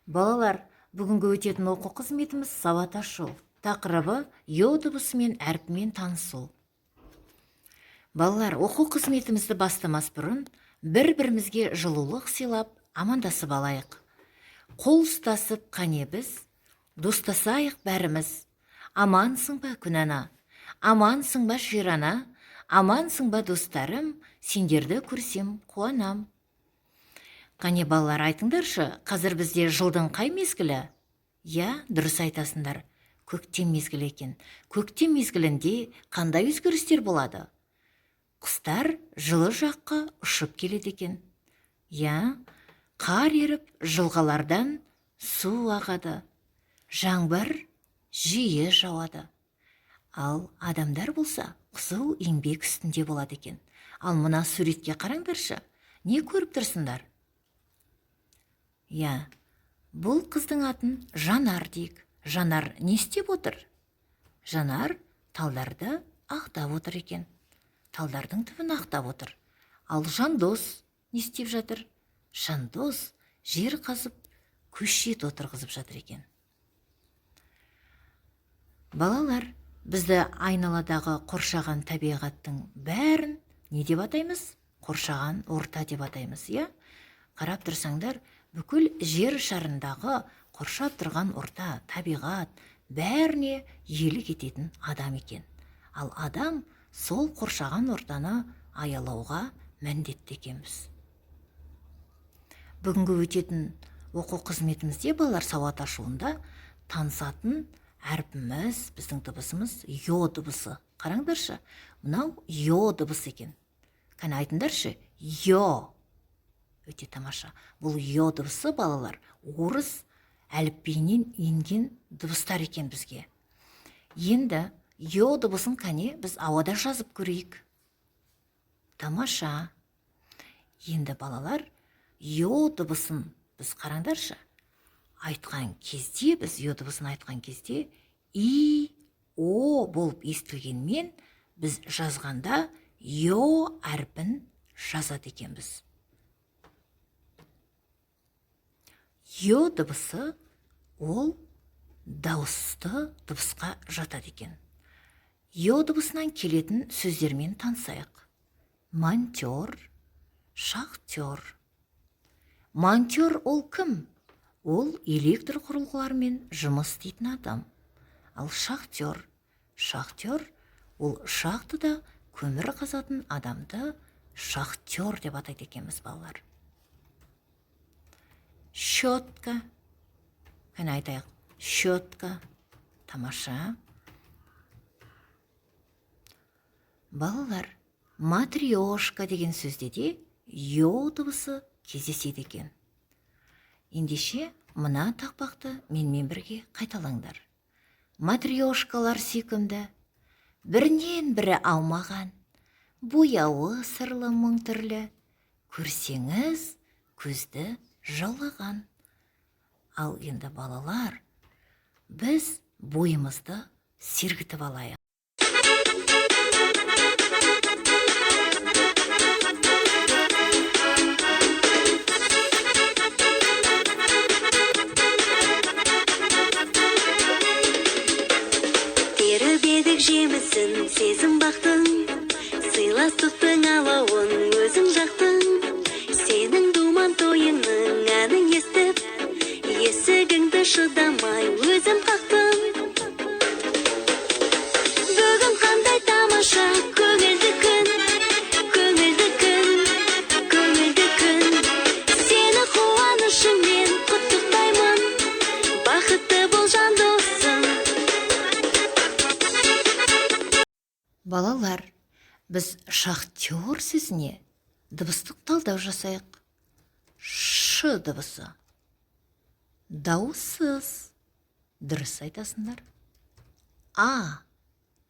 Балалар, бүгінгі өтетін оқу қызметіміз сауатташу. Тақырыбы йо дыбысымен әрпімен танысу. Балалар, оқу қызметімізді бастамас бұрын бір-бірімізге жылулық сыйлап, амандасып алайық. Қол ұстасып, қане біз, достасайық бәріміз. Амансың ба күнана, амансың ба жирана, амансың ба достарым, сендерді көрсем қуанам. Қане балалар, айтыңдаршы, қазір бізде жылдың қай мезгілі? Дұрыс айтасыңдар, көктем мезгілі екен. Көктем мезгілінде қандай өзгерістер болады? Құстар жылы жаққа ұшып келеді екен. Қар еріп, жылғалардан су ағады. Жаңбыр жиі жауады. Ал адамдар болса, қызу еңбек үстінде болады екен. Ал мына суретке қараңдаршы, не көріп тұрсыңдар? Бұл қыздың атын Жанар дейік. Жанар не істеп отыр? Жанар талдарды ақтап отыр екен. Талдардың түбін ақтап отыр. Ал Жандос не істеп жатыр? Жандос жер қазып, көшет отырғызып жатыр екен. Балалар, бізді айналадағы қоршаған табиғаттың бәрін не деп атаймыз? Қоршаған орта деп атаймыз, Қарап тұрсаңдар, бүкіл жер шарындағы қоршап тұрған орта, табиғат, бәріне иелік ететін адам екен. Ал адам сол қоршаған ортаны аялауға міндетті екенбіз. Бүгінгі өтетін оқу қызметімізде балалар сауат ашуында танысатын әрпіміз, біздің дыбысымыз йо дыбысы. Қараңдаршы, мынау йо дыбысы екен. Қане айтыңдаршы, йо. Өте тамаша. Бұл йо дыбысы, балалар, орыс әліпбиінен енген дыбыстар екен бізге. Енді йо дыбысын қане біз ауада жазып көрейік. Тамаша. Енді балалар, йо дыбысын біз қараңдаршы. Айтқан кезде, біз йо дыбысын айтқан кезде, и, о болып естілгенмен, біз жазғанда йо әрпін жазады екенбіз. Йо дыбысы ол дауысты дыбысқа жатады екен. Йо дыбысынан келетін сөздермен танысайық. Монтер, шахтер. Монтер ол кім? Ол электр құрылғылармен жұмыс істейтін адам. Ал шахтер ол шахтада көмір қазатын адамды шахтер деп атайды екенбіз, балалар. Щетка. Қане айтайық, щетка. Тамаша. Балалар, матрешка деген сөзде де йо дыбысы кездеседі екен. Ендеше мына тақпақты менімен бірге қайталаңдар. Матрешкалар сүйкімді, бірінен бірі аумаған, бояуы сырлы мың түрлі, көрсеңіз көзді жалаған. Ал енді балалар, біз бойымызды сергітіп алайық. Тербедік жемісін сезім бақтың, сыйластықтың алауын өзің жақтың. Сенің думан тойының әнін естіп, есігіңді шыдамай өзім қақтым. Бүгін қандай тамаша, көңілді күн, көңілді күн, көңілді күн. Сені қуанышыңмен құттықтаймын, бақытты бол Жандосым. Балалар, біз шахтер сөзіне дыбыстық талдау жасайық. Ш дыбысы. Дауыссыз. Дұрыс айтасыңдар. А.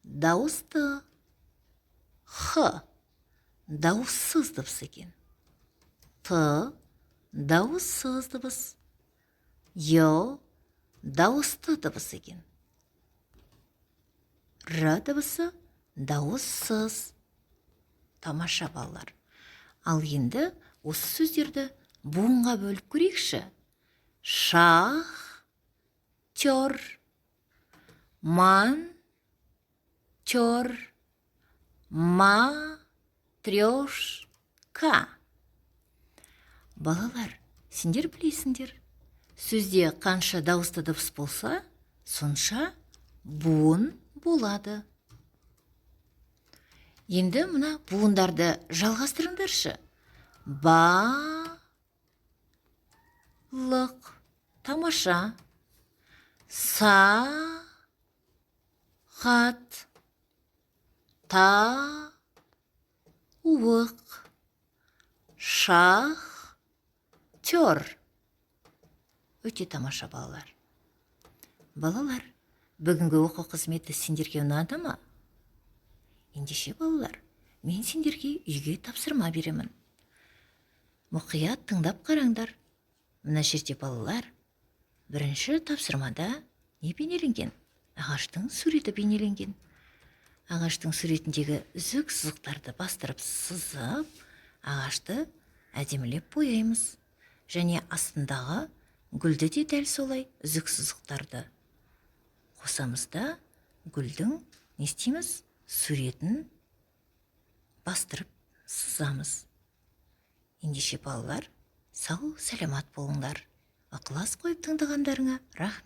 Дауысты. Х. Дауыссыз дыбыс екен. Т. Дауыссыз дыбыс. Й. Дауысты дыбыс екен. Р дыбысы дауыссыз. Тамаша, балалар. Ал енді осы сөздерді буынға бөліп көрейікші. шахтер, монтер, матрешка. Балалар, сендер білесіңдер, сөзде қанша дауысты дыбыс болса, сонша буын болады. Енді мына буындарды жалғастырыңдаршы. Балық, тамаша. Сағат, тауық, шахтер. Өте тамаша балалар. Балалар, бүгінгі оқу қызметі сендерге ұнады ма? Ендеше балалар, мен сендерге үйге тапсырма беремін. Мұқият тыңдап қараңдар. Мына жерде балалар, бірінші тапсырмада не бейнеленген? Ағаштың суреті бейнеленген. Ағаштың суретіндегі үзік сызықтарды бастырып сызып, ағашты әдемілеп бояймыз. Және астындағы гүлді де дәл солай үзік сызықтарды қосамыз да гүлдің не істейміз? Суретін бастырып сызамыз. Ендеше балалар, сау, сәлемат болыңдар. Ықылас қойып тыңдағандарыңа рахмет.